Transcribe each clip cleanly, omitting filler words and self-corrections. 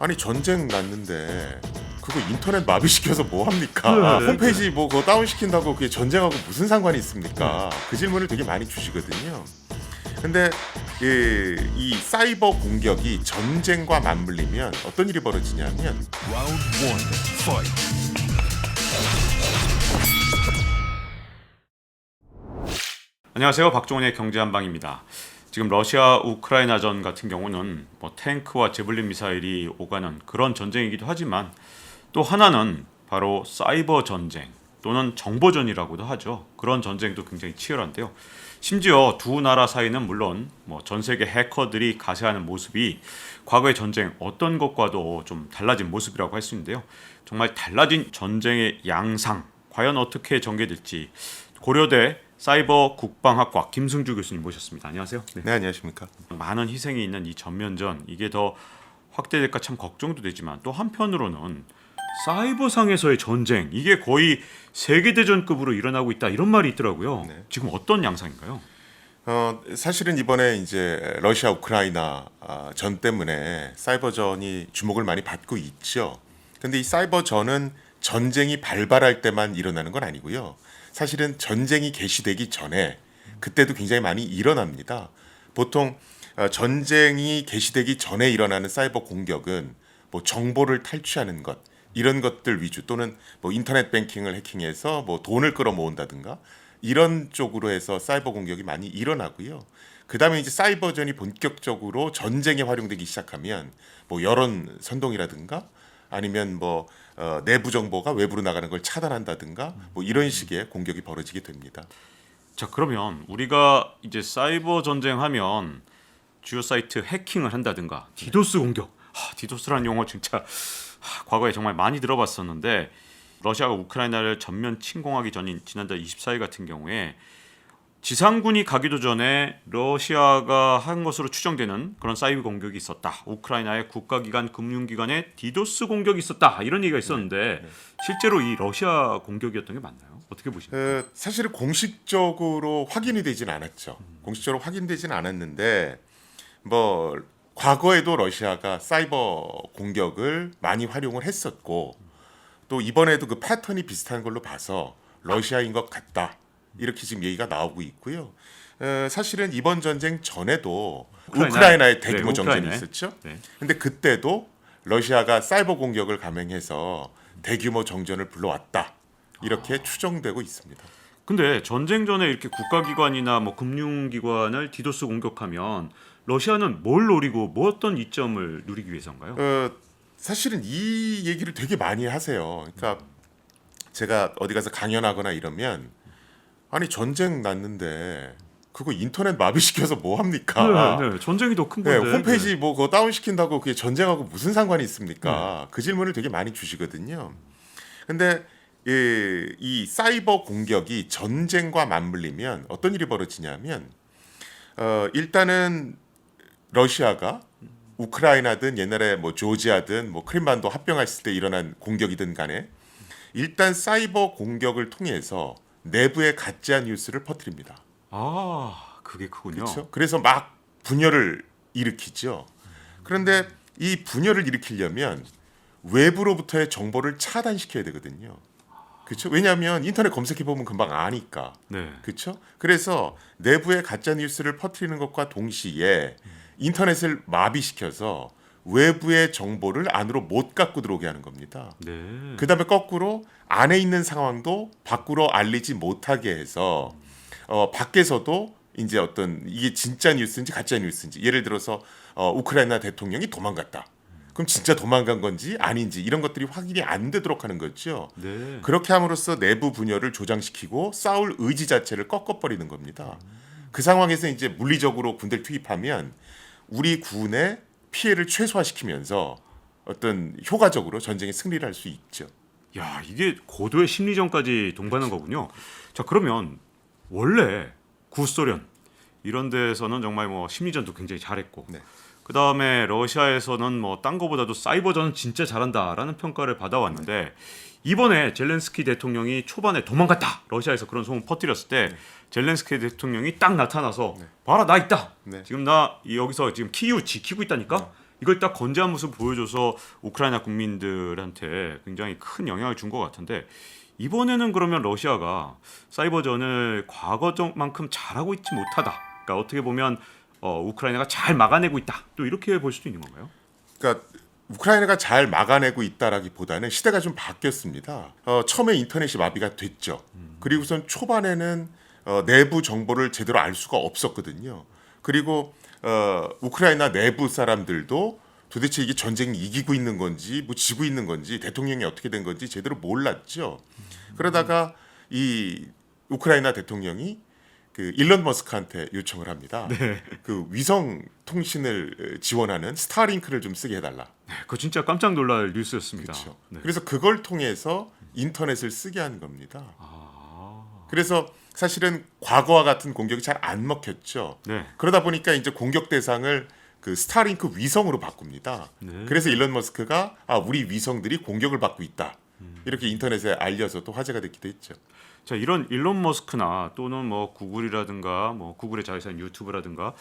아니 전쟁 났는데 그거 인터넷 마비시켜서 뭐 합니까? 네, 홈페이지 뭐 그거 다운시킨다고 그게 전쟁하고 무슨 상관이 있습니까? 그 질문을 되게 많이 주시거든요. 근데 이 사이버 공격이 전쟁과 맞물리면 어떤 일이 벌어지냐면 Round one, fight. 안녕하세요. 박종원의 경제한방입니다. 지금 러시아 우크라이나전 같은 경우는 뭐 탱크와 제블린 미사일이 오가는 그런 전쟁이기도 하지만 또 하나는 바로 사이버 전쟁 또는 정보전이라고도 하죠. 그런 전쟁도 굉장히 치열한데요. 심지어 두 나라 사이는 물론 뭐 전 세계 해커들이 가세하는 모습이 과거의 전쟁 어떤 것과도 좀 달라진 모습이라고 할 수 있는데요. 정말 달라진 전쟁의 양상 과연 어떻게 전개될지 고려대 사이버 국방학과 김승주 교수님 모셨습니다. 안녕하세요. 네, 안녕하십니까? 많은 희생이 있는 이 전면전 이게 더 확대될까 참 걱정도 되지만 또 한편으로는 사이버상에서의 전쟁 이게 거의 세계대전급으로 일어나고 있다 이런 말이 있더라고요. 네. 지금 어떤 양상인가요? 사실은 이번에 이제 러시아 우크라이나 전 때문에 사이버전이 주목을 많이 받고 있죠. 근데 이 사이버전은 전쟁이 발발할 때만 일어나는 건 아니고요. 사실은 전쟁이 개시되기 전에 그때도 굉장히 많이 일어납니다. 보통 전쟁이 개시되기 전에 일어나는 사이버 공격은 뭐 정보를 탈취하는 것 이런 것들 위주 또는 뭐 인터넷 뱅킹을 해킹해서 뭐 돈을 끌어모은다든가 이런 쪽으로 해서 사이버 공격이 많이 일어나고요. 그다음에 이제 사이버전이 본격적으로 전쟁에 활용되기 시작하면 뭐 여론 선동이라든가 아니면 뭐 내부 정보가 외부로 나가는 걸 차단한다든가 뭐 이런 식의 공격이 벌어지게 됩니다. 자 그러면 우리가 이제 사이버 전쟁하면 주요 사이트 해킹을 한다든가 디도스 공격 디도스라는 용어 진짜 과거에 정말 많이 들어봤었는데 러시아가 우크라이나를 전면 침공하기 전인 지난달 24일 같은 경우에 지상군이 가기도 전에 러시아가 한 것으로 추정되는 그런 사이버 공격이 있었다. 우크라이나의 국가기관, 금융기관에 디도스 공격이 있었다. 이런 얘기가 있었는데 실제로 이 러시아 공격이었던 게 맞나요? 어떻게 보십니까? 사실은 공식적으로 확인이 되진 않았죠. 공식적으로 확인되진 않았는데 뭐 과거에도 러시아가 사이버 공격을 많이 활용을 했었고 또 이번에도 그 패턴이 비슷한 걸로 봐서 러시아인 것 같다. 이렇게 지금 얘기가 나오고 있고요. 사실은 이번 전쟁 전에도 우크라이나에 대규모 정전이 있었죠. 네. 근데 그때도 러시아가 사이버 공격을 감행해서 대규모 정전을 불러왔다. 이렇게 추정되고 있습니다. 근데 전쟁 전에 이렇게 국가기관이나 뭐 금융기관을 디도스 공격하면 러시아는 뭘 노리고 뭐 어떤 이점을 누리기 위해서인가요? 사실은 이 얘기를 되게 많이 하세요. 그러니까 제가 어디 가서 강연하거나 이러면 아니 전쟁 났는데 그거 인터넷 마비시켜서 뭐 합니까? 네, 전쟁이 더 큰 네, 건데. 홈페이지 뭐 그거 다운시킨다고 그게 전쟁하고 무슨 상관이 있습니까? 그 질문을 되게 많이 주시거든요. 근데 이 사이버 공격이 전쟁과 맞물리면 어떤 일이 벌어지냐면 일단은 러시아가 우크라이나든 옛날에 뭐 조지아든 뭐 크림반도 합병했을 때 일어난 공격이든 간에 일단 사이버 공격을 통해서 내부의 가짜 뉴스를 퍼뜨립니다. 그게 크군요. 그렇죠? 그래서 막 분열을 일으키죠. 그런데 이 분열을 일으키려면 외부로부터의 정보를 차단시켜야 되거든요. 그렇죠? 왜냐하면 인터넷 검색해 보면 금방 아니까. 네. 그렇죠? 그래서 내부의 가짜 뉴스를 퍼뜨리는 것과 동시에 인터넷을 마비시켜서 외부의 정보를 안으로 못 갖고 들어오게 하는 겁니다. 네. 그다음에 거꾸로 안에 있는 상황도 밖으로 알리지 못하게 해서 밖에서도 이제 어떤 이게 진짜 뉴스인지 가짜 뉴스인지 예를 들어서 우크라이나 대통령이 도망갔다. 그럼 진짜 도망간 건지 아닌지 이런 것들이 확인이 안 되도록 하는 거죠. 네. 그렇게 함으로써 내부 분열을 조장시키고 싸울 의지 자체를 꺾어버리는 겁니다. 그 상황에서 이제 물리적으로 군대를 투입하면 우리 군의 피해를 최소화시키면서 어떤 효과적으로 전쟁에 승리를 할 수 있죠. 야, 이게 고도의 심리전까지 동반한 거군요. 자, 그러면 원래 구소련 이런 데서는 정말 뭐 심리전도 굉장히 잘했고 네. 그다음에 러시아에서는 뭐 딴 거보다도 사이버전은 진짜 잘한다라는 평가를 받아왔는데 이번에 젤렌스키 대통령이 초반에 도망갔다. 러시아에서 그런 소문 퍼뜨렸을 때 젤렌스키 대통령이 딱 나타나서 봐라 나 있다. 네. 지금 나 여기서 지금 키이우 지키고 있다니까. 이걸 딱 건재한 모습 보여줘서 우크라이나 국민들한테 굉장히 큰 영향을 준 것 같은데 이번에는 그러면 러시아가 사이버전을 과거만큼 잘하고 있지 못하다. 그러니까 어떻게 보면 우크라이나가 잘 막아내고 있다. 또 이렇게 볼 수도 있는 건가요? 그러니까 우크라이나가 잘 막아내고 있다라기보다는 시대가 좀 바뀌었습니다. 처음에 인터넷이 마비가 됐죠. 그리고선 초반에는 내부 정보를 제대로 알 수가 없었거든요. 그리고 우크라이나 내부 사람들도 도대체 이게 전쟁이 이기고 있는 건지 뭐 지고 있는 건지 대통령이 어떻게 된 건지 제대로 몰랐죠. 그러다가 이 우크라이나 대통령이 그 일론 머스크한테 요청을 합니다. 그 위성 통신을 지원하는 스타링크를 좀 쓰게 해달라. 그거 진짜 깜짝 놀랄 뉴스였습니다. 그렇죠. 네. 그래서 그걸 통해서 인터넷을 쓰게 한 겁니다. 그래서 사실은 과거와 같은 공격이 잘 안 먹혔죠. 네. 그러다 보니까 이제 공격 대상을 그 스타링크 위성으로 바꿉니다. 네. 그래서 일론 머스크가 우리 위성들이 공격을 받고 있다. 이렇게 인터넷에 알려서 또 화제가 됐기도 했죠. 자, 이런 일론 머스크나 또는 뭐 구글이라든가 뭐 구글의 자회사인 유튜브라든가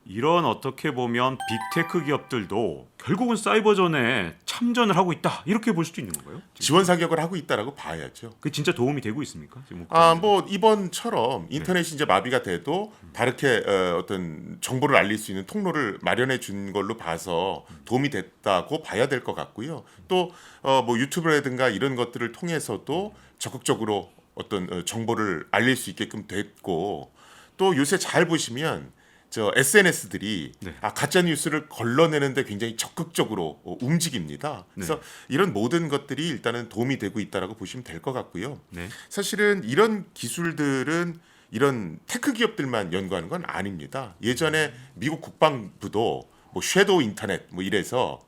이런 어떻게 보면 빅테크 기업들도 결국은 사이버전에 참전을 하고 있다. 이렇게 볼 수도 있는 건가요? 지원 사격을 하고 있다라고 봐야죠. 그 진짜 도움이 되고 있습니까? 지금 우크라이나에? 뭐 이번처럼 인터넷이 이제 마비가 돼도 다르게 어떤 정보를 알릴 수 있는 통로를 마련해 준 걸로 봐서 도움이 됐다고 봐야 될 것 같고요. 또 뭐 유튜브라든가 이런 것들을 통해서도 적극적으로 어떤 정보를 알릴 수 있게끔 됐고 또 요새 잘 보시면 저 SNS들이 네. 가짜 뉴스를 걸러내는데 굉장히 적극적으로 움직입니다. 그래서 이런 모든 것들이 일단은 도움이 되고 있다라고 보시면 될 것 같고요. 네. 사실은 이런 기술들은 이런 테크 기업들만 연구하는 건 아닙니다. 예전에 미국 국방부도 뭐 섀도우 인터넷 뭐 이래서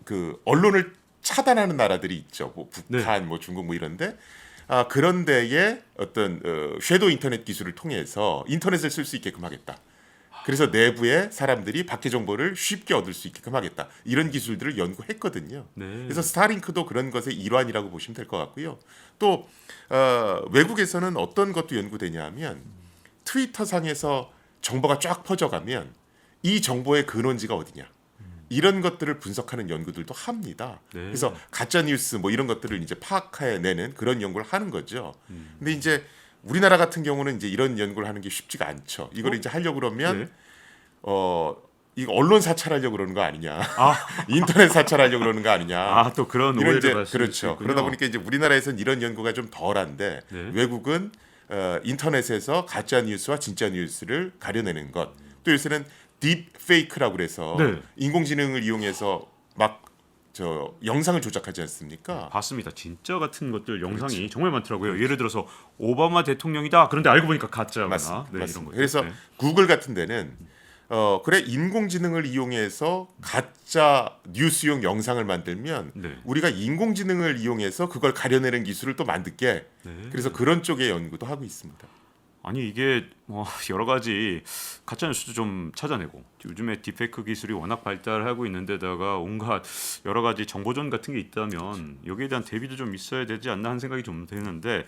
그 언론을 차단하는 나라들이 있죠. 뭐 북한, 뭐 중국 뭐 이런데 그런 데에 어떤 섀도우 인터넷 기술을 통해서 인터넷을 쓸 수 있게끔 하겠다. 그래서 내부의 사람들이 밖의 정보를 쉽게 얻을 수 있게끔 하겠다. 이런 기술들을 연구했거든요. 네. 그래서 스타링크도 그런 것의 일환이라고 보시면 될 것 같고요. 또 외국에서는 어떤 것도 연구되냐면 트위터 상에서 정보가 쫙 퍼져가면 이 정보의 근원지가 어디냐. 이런 것들을 분석하는 연구들도 합니다. 네. 그래서 가짜 뉴스 뭐 이런 것들을 이제 파악해내는 그런 연구를 하는 거죠. 근데 이제 우리나라 같은 경우는 이제 이런 연구를 하는 게 쉽지가 않죠. 이걸 이제 하려고 그러면 네. 이거 언론 사찰하려고 그러는 거 아니냐, 인터넷 사찰하려고 그러는 거 아니냐. 또 그런 이런 오해를 이제 받을 수 그렇죠. 있군요. 그러다 보니까 이제 우리나라에서는 이런 연구가 좀 덜한데 네. 외국은 인터넷에서 가짜 뉴스와 진짜 뉴스를 가려내는 것. 또 요새는 딥 페이크라고 그래서 네. 인공지능을 이용해서 막 저 영상을 조작하지 않습니까? 봤습니다. 진짜 같은 것들 영상이 정말 많더라고요. 예를 들어서 오바마 대통령이다. 그런데 알고 보니까 가짜거나 맞습니다. 이런 맞습니다. 거. 그래서 구글 같은 데는 그래 인공지능을 이용해서 가짜 뉴스용 영상을 만들면 네. 우리가 인공지능을 이용해서 그걸 가려내는 기술을 또 만들게. 네. 그래서 그런 쪽의 연구도 하고 있습니다. 아니 이게 뭐 여러 가지 가짜 뉴스도 좀 찾아내고 요즘에 딥페이크 기술이 워낙 발달하고 있는데다가 온갖 여러 가지 정보전 같은 게 있다면 여기에 대한 대비도 좀 있어야 되지 않나 하는 생각이 좀 드는데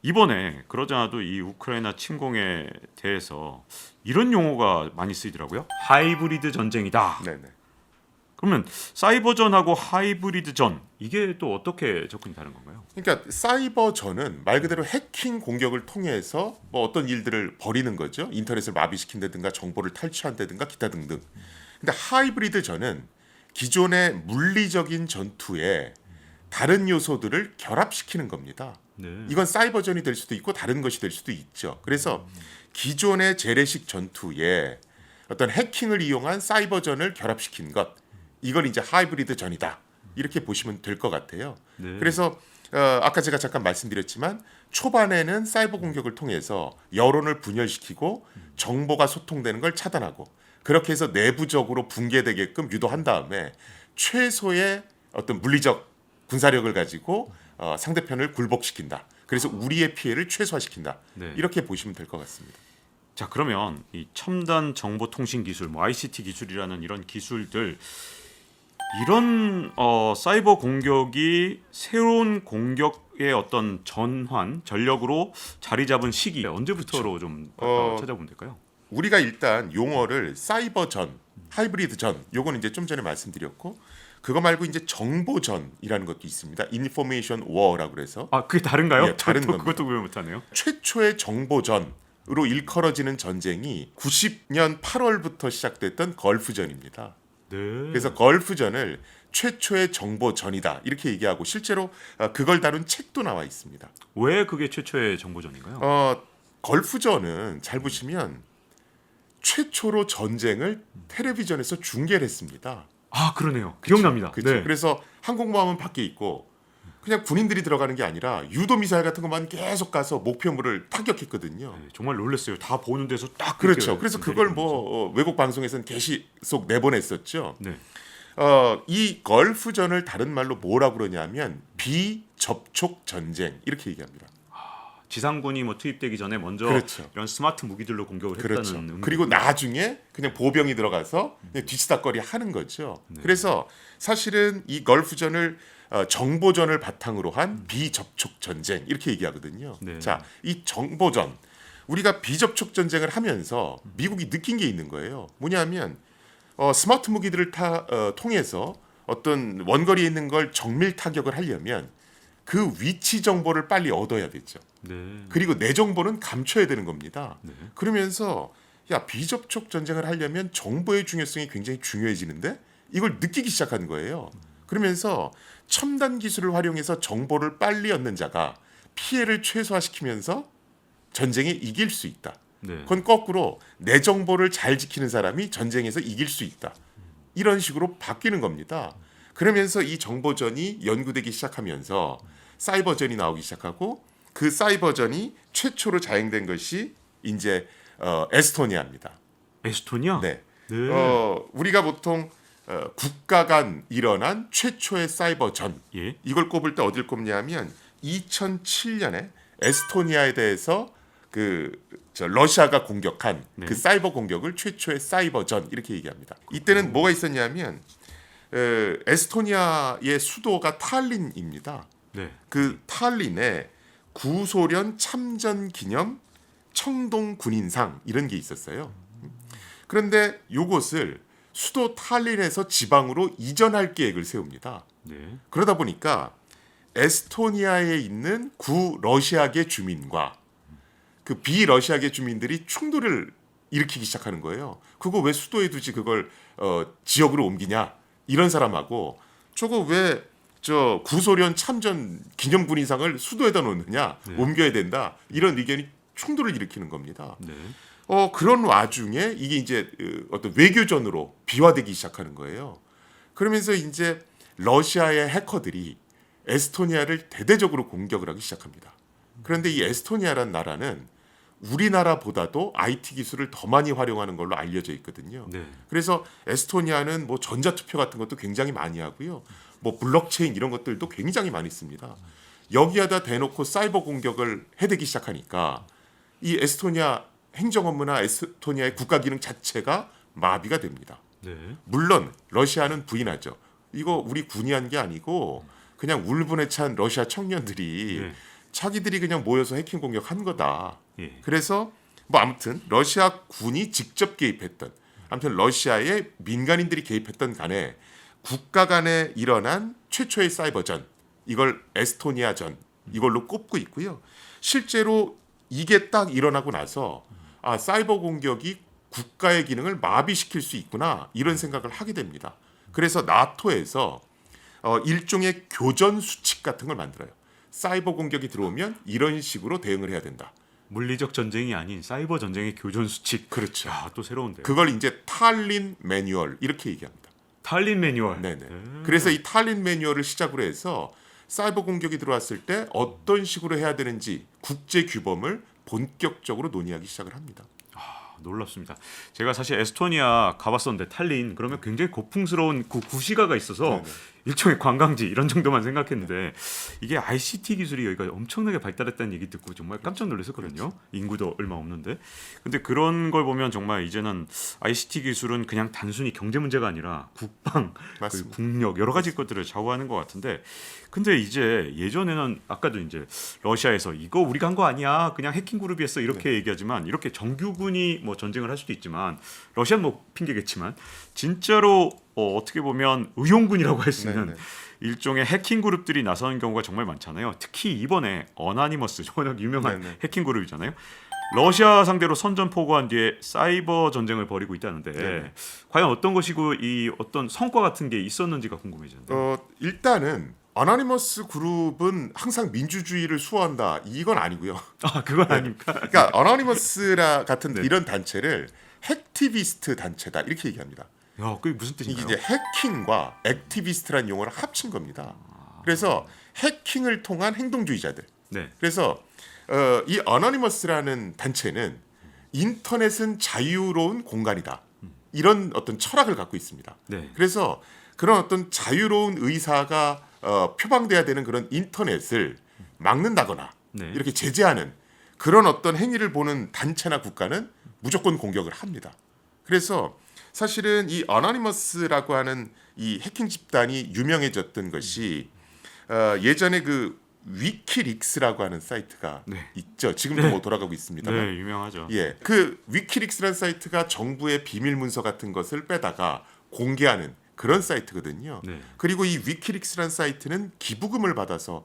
이번에 그러지 않아도 이 우크라이나 침공에 대해서 이런 용어가 많이 쓰이더라고요. 하이브리드 전쟁이다. 네네. 그러면 사이버전하고 하이브리드전 이게 또 어떻게 접근이 다른 건가요? 그러니까 사이버전은 말 그대로 해킹 공격을 통해서 뭐 어떤 일들을 벌이는 거죠. 인터넷을 마비시킨다든가 정보를 탈취한다든가 기타 등등. 근데 하이브리드전은 기존의 물리적인 전투에 다른 요소들을 결합시키는 겁니다. 네. 이건 사이버전이 될 수도 있고 다른 것이 될 수도 있죠. 그래서 기존의 재래식 전투에 어떤 해킹을 이용한 사이버전을 결합시킨 것, 이걸 이제 하이브리드 전이다. 이렇게 보시면 될 것 같아요. 네. 그래서 아까 제가 잠깐 말씀드렸지만 초반에는 사이버 공격을 통해서 여론을 분열시키고 정보가 소통되는 걸 차단하고 그렇게 해서 내부적으로 붕괴되게끔 유도한 다음에 최소의 어떤 물리적 군사력을 가지고 상대편을 굴복시킨다. 그래서 우리의 피해를 최소화시킨다. 네. 이렇게 보시면 될 것 같습니다. 자 그러면 이 첨단 정보통신 기술, 뭐 ICT 기술이라는 이런 기술들 이런 사이버 공격이 새로운 공격의 어떤 전환 전력으로 자리 잡은 시기 언제부터로 좀 찾아보면 될까요? 우리가 일단 용어를 사이버전, 하이브리드전 요거는 이제 좀 전에 말씀드렸고 그거 말고 이제 정보전이라는 것도 있습니다. 인포메이션 워라고 그래서 아 그게 다른가요? 예, 다른 겁니다. 그것도 구별 못하네요. 최초의 정보전으로 일컬어지는 전쟁이 90년 8월부터 시작됐던 걸프전입니다. 네. 그래서 걸프전을 최초의 정보전이다 이렇게 얘기하고 실제로 그걸 다룬 책도 나와 있습니다. 왜 그게 최초의 정보전인가요? 걸프전은 잘 보시면 최초로 전쟁을 텔레비전에서 중계를 했습니다. 아 그러네요. 기억납니다. 그렇죠. 네. 그래서 항공모함은 밖에 있고 그냥 군인들이 들어가는 게 아니라 유도 미사일 같은 것만 계속 가서 목표물을 타격했거든요. 네, 정말 놀랐어요. 다 보는 데서 딱 그렇죠. 그렇게 그래서 그걸 내리면서. 뭐 외국 방송에서는 계속 내보냈었죠. 네. 이 걸프전을 다른 말로 뭐라고 그러냐면 비접촉 전쟁 이렇게 얘기합니다. 지상군이 뭐 투입되기 전에 먼저 그렇죠. 이런 스마트 무기들로 공격을 그렇죠. 했다는 의미. 그리고 나중에 그냥 보병이 들어가서 그냥 뒤치다거리 하는 거죠. 네. 그래서 사실은 이 걸프전을 정보전을 바탕으로 한 비접촉 전쟁 이렇게 얘기하거든요. 네. 자, 이 정보전 우리가 비접촉 전쟁을 하면서 미국이 느낀 게 있는 거예요. 뭐냐면 스마트 무기들을 통해서 어떤 원거리에 있는 걸 정밀 타격을 하려면 그 위치 정보를 빨리 얻어야 되죠. 네. 그리고 내 정보는 감춰야 되는 겁니다. 네. 그러면서 야 비접촉 전쟁을 하려면 정보의 중요성이 굉장히 중요해지는데 이걸 느끼기 시작한 거예요. 그러면서 첨단 기술을 활용해서 정보를 빨리 얻는 자가 피해를 최소화시키면서 전쟁에 이길 수 있다. 네. 그건 거꾸로 내 정보를 잘 지키는 사람이 전쟁에서 이길 수 있다. 이런 식으로 바뀌는 겁니다. 그러면서 이 정보전이 연구되기 시작하면서 사이버전이 나오기 시작하고 그 사이버전이 최초로 자행된 것이 이제 에스토니아입니다. 에스토니아? 네. 네. 우리가 보통 국가 간 일어난 최초의 사이버전 예. 이걸 꼽을 때 어딜 꼽냐면 2007년에 에스토니아에 대해서 러시아가 공격한 네. 그 사이버 공격을 최초의 사이버전 이렇게 얘기합니다. 이때는 뭐가 있었냐면 에스토니아의 수도가 탈린입니다. 네. 그 탈린에 구소련 참전 기념 청동 군인상 이런 게 있었어요. 그런데 이곳을 수도 탈린에서 지방으로 이전할 계획을 세웁니다. 네. 그러다 보니까 에스토니아에 있는 구 러시아계 주민과 그 비러시아계 주민들이 충돌을 일으키기 시작하는 거예요. 그거 왜 수도에 두지 그걸 지역으로 옮기냐 이런 사람하고 저거 왜 저 구소련 참전 기념군인상을 수도에다 놓느냐 네. 옮겨야 된다 이런 의견이 충돌을 일으키는 겁니다. 네. 그런 와중에 이게 이제 어떤 외교전으로 비화되기 시작하는 거예요. 그러면서 이제 러시아의 해커들이 에스토니아를 대대적으로 공격을 하기 시작합니다. 그런데 이 에스토니아라는 나라는 우리나라보다도 IT 기술을 더 많이 활용하는 걸로 알려져 있거든요. 네. 그래서 에스토니아는 뭐 전자투표 같은 것도 굉장히 많이 하고요. 뭐 블록체인 이런 것들도 굉장히 많이 씁니다. 여기에다 대놓고 사이버 공격을 해대기 시작하니까 이 에스토니아 행정 업무나 에스토니아의 국가 기능 자체가 마비가 됩니다. 네. 물론 러시아는 부인하죠. 이거 우리 군이 한 게 아니고 그냥 울분에 찬 러시아 청년들이 네. 자기들이 그냥 모여서 해킹 공격한 거다. 예. 그래서 뭐 아무튼 러시아 군이 직접 개입했던 아무튼 러시아의 민간인들이 개입했던 간에 국가 간에 일어난 최초의 사이버전 이걸 에스토니아전 이걸로 꼽고 있고요. 실제로 이게 딱 일어나고 나서 사이버 공격이 국가의 기능을 마비시킬 수 있구나 이런 생각을 하게 됩니다. 그래서 나토에서 일종의 교전 수칙 같은 걸 만들어요. 사이버 공격이 들어오면 이런 식으로 대응을 해야 된다. 물리적 전쟁이 아닌 사이버 전쟁의 교전 수칙. 그렇죠. 야, 또 새로운데요. 그걸 이제 탈린 매뉴얼 이렇게 얘기합니다. 탈린 매뉴얼. 네네. 그래서 이 탈린 매뉴얼을 시작으로 해서 사이버 공격이 들어왔을 때 어떤 식으로 해야 되는지 국제 규범을 본격적으로 논의하기 시작을 합니다. 놀랍습니다. 제가 사실 에스토니아 가봤었는데 탈린 그러면 굉장히 고풍스러운 그 구시가가 있어서 네네. 일종의 관광지 이런 정도만 생각했는데 이게 ICT 기술이 여기가 엄청나게 발달했다는 얘기 듣고 정말 깜짝 놀랐었거든요. 인구도 얼마 없는데. 근데 그런 걸 보면 정말 이제는 ICT 기술은 그냥 단순히 경제 문제가 아니라 국방, 맞습니다. 국력 여러 가지 것들을 좌우하는 것 같은데 근데 이제 예전에는 아까도 이제 러시아에서 이거 우리가 한 거 아니야 그냥 해킹 그룹이 했어 이렇게 얘기하지만 이렇게 정규군이 뭐 전쟁을 할 수도 있지만 러시아는 뭐 핑계겠지만 진짜로 어떻게 보면 의용군이라고 할 수 있는 네네. 일종의 해킹 그룹들이 나서는 경우가 정말 많잖아요. 특히 이번에 어나니머스 워낙 유명한 네네. 해킹 그룹이잖아요. 러시아 상대로 선전포고한 뒤에 사이버 전쟁을 벌이고 있다는데 네네. 과연 어떤 것이고 이 어떤 성과 같은 게 있었는지가 궁금해지는데. 일단은 어나니머스 그룹은 항상 민주주의를 수호한다 이건 아니고요. 아 그건 아닙니까? 그러니까 어나니머스라 같은 네. 이런 단체를 핵티비스트 단체다 이렇게 얘기합니다. 야, 그게 무슨 이게 뜻인가요? 이제 해킹과 액티비스트라는 용어를 합친 겁니다. 그래서 해킹을 통한 행동주의자들. 네, 그래서 이 어너니머스라는 단체는 인터넷은 자유로운 공간이다. 이런 어떤 철학을 갖고 있습니다. 네, 그래서 그런 어떤 자유로운 의사가 표방돼야 되는 그런 인터넷을 막는다거나 네. 이렇게 제재하는 그런 어떤 행위를 보는 단체나 국가는 무조건 공격을 합니다. 그래서 사실은 이 어너니머스라고 하는 이 해킹 집단이 유명해졌던 것이 예전에 그 위키릭스라고 하는 사이트가 네. 있죠. 지금도 네. 뭐 돌아가고 있습니다만. 네, 유명하죠. 예, 그 위키릭스라는 사이트가 정부의 비밀 문서 같은 것을 빼다가 공개하는 그런 사이트거든요. 네. 그리고 이 위키릭스라는 사이트는 기부금을 받아서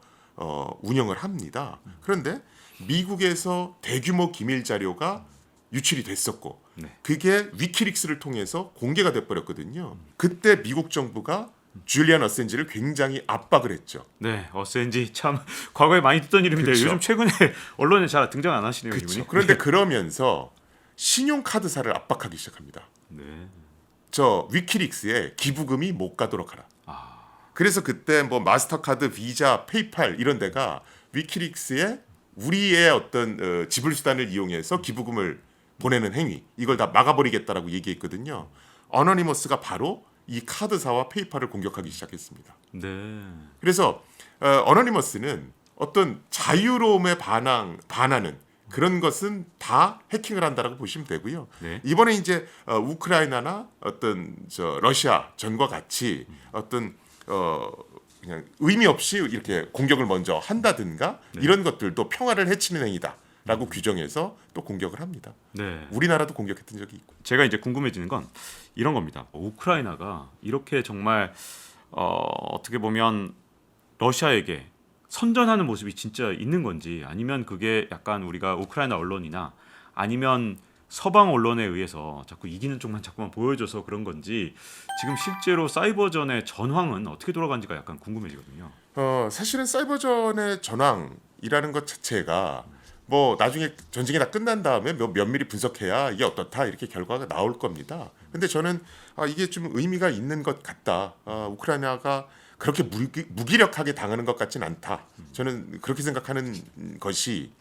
운영을 합니다. 그런데 미국에서 대규모 기밀 자료가 유출이 됐었고 네. 그게 위키릭스를 통해서 공개가 돼버렸거든요. 그때 미국 정부가 줄리안 어센지를 굉장히 압박을 했죠. 네, 어센지 참 과거에 많이 듣던 이름인데 그쵸. 요즘 최근에 언론에 잘 등장 안 하시네요, 그렇죠. 이분이. 그런데 그러면서 신용카드사를 압박하기 시작합니다. 네. 저 위키릭스에 기부금이 못 가도록 하라. 아. 그래서 그때 뭐 마스터카드, 비자, 페이팔 이런 데가 위키릭스에 우리의 어떤 지불 수단을 이용해서 기부금을 보내는 행위 이걸 다 막아버리겠다라고 얘기했거든요. 어너니머스가 바로 이 카드사와 페이팔을 공격하기 시작했습니다. 네. 그래서 어너니머스는 어떤 자유로움에 반하는 그런 것은 다 해킹을 한다라고 보시면 되고요. 네. 이번에 이제 우크라이나나 어떤 러시아 전과 같이 어떤 그냥 의미 없이 이렇게 공격을 먼저 한다든가 이런 것들도 평화를 해치는 행위다라고 규정해서 또 공격을 합니다. 네. 우리나라도 공격했던 적이 있고. 제가 이제 궁금해지는 건 이런 겁니다. 우크라이나가 이렇게 정말 어떻게 보면 러시아에게 선전하는 모습이 진짜 있는 건지 아니면 그게 약간 우리가 우크라이나 언론이나 아니면 서방 언론에 의해서 자꾸 이기는 쪽만 자꾸만 보여줘서 그런 건지 지금 실제로 사이버전의 전황은 어떻게 돌아가는지가 약간 궁금해지거든요. 사실은 사이버전의 전황이라는 것 자체가 뭐 나중에 전쟁이 다 끝난 다음에 면밀히 분석해야 이게 어떻다 이렇게 결과가 나올 겁니다. 근데 저는 이게 좀 의미가 있는 것 같다. 우크라이나가 그렇게 무기력하게 당하는 것 같진 않다. 저는 그렇게 생각하는 것이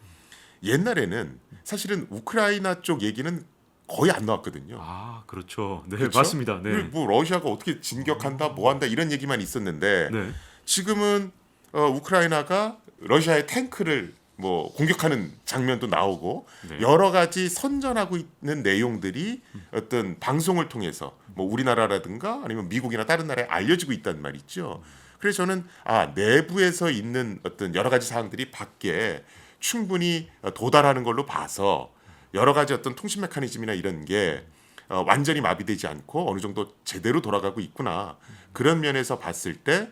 옛날에는 사실은 우크라이나 쪽 얘기는 거의 안 나왔거든요. 아, 그렇죠. 네, 그렇죠? 맞습니다. 네. 뭐 러시아가 어떻게 진격한다, 뭐한다 이런 얘기만 있었는데 네. 지금은 우크라이나가 러시아의 탱크를 뭐 공격하는 장면도 나오고 네. 여러 가지 선전하고 있는 내용들이 어떤 방송을 통해서 뭐 우리나라라든가 아니면 미국이나 다른 나라에 알려지고 있단 말이죠. 그래서 저는 내부에서 있는 어떤 여러 가지 사항들이 밖에 충분히 도달하는 걸로 봐서 여러 가지 어떤 통신 메커니즘이나 이런 게 완전히 마비되지 않고 어느 정도 제대로 돌아가고 있구나. 그런 면에서 봤을 때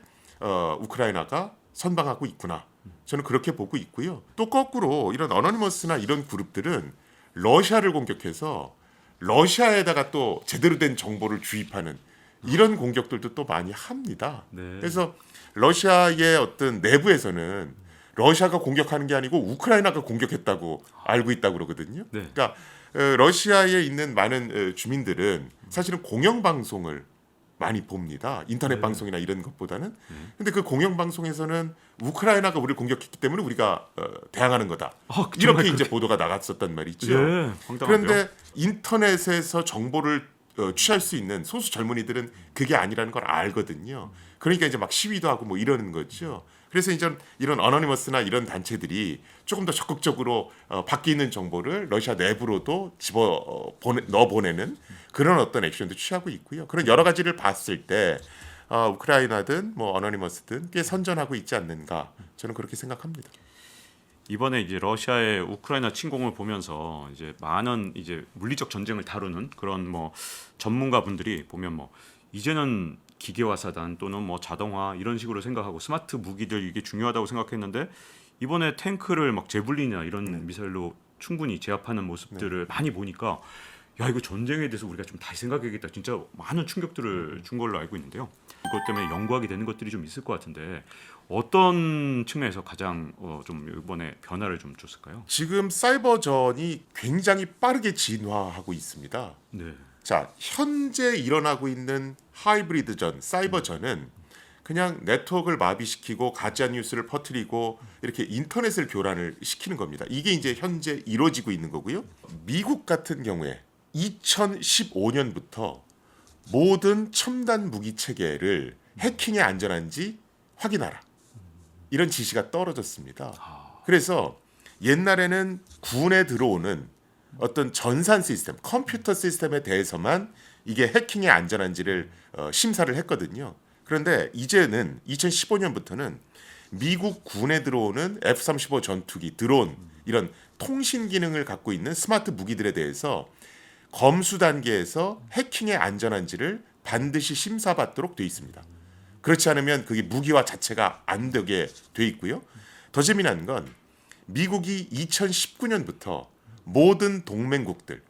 우크라이나가 선방하고 있구나. 저는 그렇게 보고 있고요. 또 거꾸로 이런 어너니머스나 이런 그룹들은 러시아를 공격해서 러시아에다가 또 제대로 된 정보를 주입하는 이런 공격들도 또 많이 합니다. 네. 그래서 러시아의 어떤 내부에서는 러시아가 공격하는 게 아니고 우크라이나가 공격했다고 알고 있다고 그러거든요. 네. 그러니까 러시아에 있는 많은 주민들은 사실은 공영방송을 많이 봅니다. 인터넷 네. 방송이나 이런 것보다는. 근데 그 공영방송에서는 우크라이나가 우리를 공격했기 때문에 우리가 대항하는 거다. 정말 이렇게 그렇게- 이제 보도가 나갔었단 말이죠. 네, 황당한데요. 그런데 인터넷에서 정보를 취할 수 있는 소수 젊은이들은 그게 아니라는 걸 알거든요. 그러니까 이제 막 시위도 하고 뭐 이러는 거죠. 그래서 이제 이런 어너니머스나 이런 단체들이 조금 더 적극적으로 밖에 있는 정보를 러시아 내부로도 넣어 보내는 그런 어떤 액션도 취하고 있고요. 그런 여러 가지를 봤을 때 우크라이나든 뭐 어너니머스든 꽤 선전하고 있지 않는가 저는 그렇게 생각합니다. 이번에 이제 러시아의 우크라이나 침공을 보면서 이제 많은 이제 물리적 전쟁을 다루는 그런 뭐 전문가분들이 보면 뭐 이제는 기계화사단 또는 뭐 자동화 이런 식으로 생각하고 스마트 무기들 이게 중요하다고 생각했는데 이번에 탱크를 막 제블린이나 이런 미사일로 충분히 제압하는 모습들을 많이 보니까 야 이거 전쟁에 대해서 우리가 좀 다시 생각해야겠다. 진짜 많은 충격들을 준 걸로 알고 있는데요. 이것 때문에 연구하게 되는 것들이 좀 있을 것 같은데 어떤 측면에서 가장 좀 이번에 변화를 좀 줬을까요? 지금 사이버전이 굉장히 빠르게 진화하고 있습니다. 네. 자, 현재 일어나고 있는 하이브리드전, 사이버전은 그냥 네트워크를 마비시키고 가짜 뉴스를 퍼뜨리고 이렇게 인터넷을 교란을 시키는 겁니다. 이게 이제 현재 이루어지고 있는 거고요. 미국 같은 경우에 2015년부터 모든 첨단 무기 체계를 해킹에 안전한지 확인하라. 이런 지시가 떨어졌습니다. 그래서 옛날에는 군에 들어오는 어떤 전산 시스템, 컴퓨터 시스템에 대해서만 이게 해킹에 안전한지를 심사를 했거든요. 그런데 이제는 2015년부터는 미국 군에 들어오는 F-35 전투기, 드론 이런 통신 기능을 갖고 있는 스마트 무기들에 대해서 검수 단계에서 해킹에 안전한지를 반드시 심사받도록 돼 있습니다. 그렇지 않으면 그게 무기화 자체가 안 되게 돼 있고요. 더 재미난 건 미국이 2019년부터 모든 동맹국들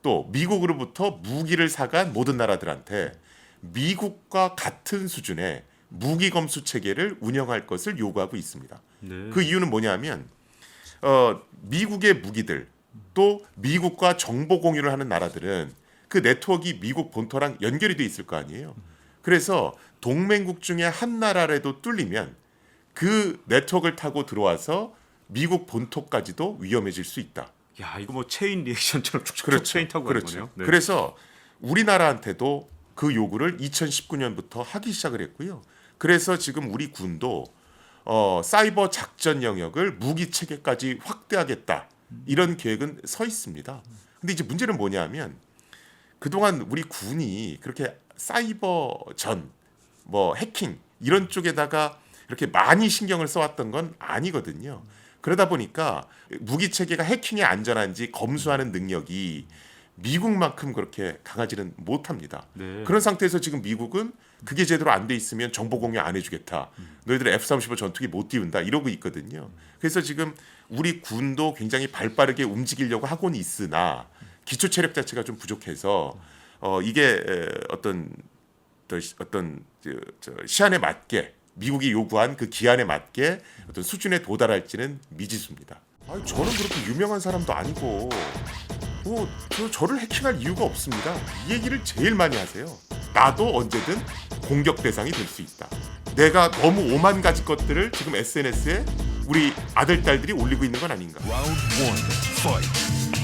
또 미국으로부터 무기를 사간 모든 나라들한테 미국과 같은 수준의 무기 검수 체계를 운영할 것을 요구하고 있습니다. 네. 그 이유는 뭐냐면 미국의 무기들 또 미국과 정보 공유를 하는 나라들은 그 네트워크가 미국 본토랑 연결이 돼 있을 거 아니에요. 그래서 동맹국 중에 한 나라라도 뚫리면 그 네트워크를 타고 들어와서 미국 본토까지도 위험해질 수 있다. 야 이거 뭐 체인 리액션처럼 쭉쭉 그렇죠. 체인 타고 가는 그렇죠. 거네요. 네. 그래서 우리나라한테도 그 요구를 2019년부터 하기 시작을 했고요. 그래서 지금 우리 군도 사이버 작전 영역을 무기 체계까지 확대하겠다. 이런 계획은 서 있습니다. 근데 이제 문제는 뭐냐면 그동안 우리 군이 그렇게 사이버전, 뭐 해킹 이런 쪽에다가 이렇게 많이 신경을 써왔던 건 아니거든요. 그러다 보니까 무기 체계가 해킹에 안전한지 검수하는 능력이 미국만큼 그렇게 강하지는 못합니다. 네. 그런 상태에서 지금 미국은 그게 제대로 안 돼 있으면 정보 공유 안 해주겠다. 너희들 F-35 전투기 못 띄운다 이러고 있거든요. 그래서 지금 우리 군도 굉장히 발빠르게 움직이려고 하고는 있으나 기초 체력 자체가 좀 부족해서 이게 어떤 시한에 맞게 미국이 요구한 그 기한에 맞게 어떤 수준에 도달할지는 미지수입니다. 아니, 저는 그렇게 유명한 사람도 아니고 저를 해킹할 이유가 없습니다. 이 얘기를 제일 많이 하세요. 나도 언제든 공격 대상이 될 수 있다. 내가 너무 오만 가지 것들을 지금 SNS에 우리 아들, 딸들이 올리고 있는 건 아닌가. Round one, fight.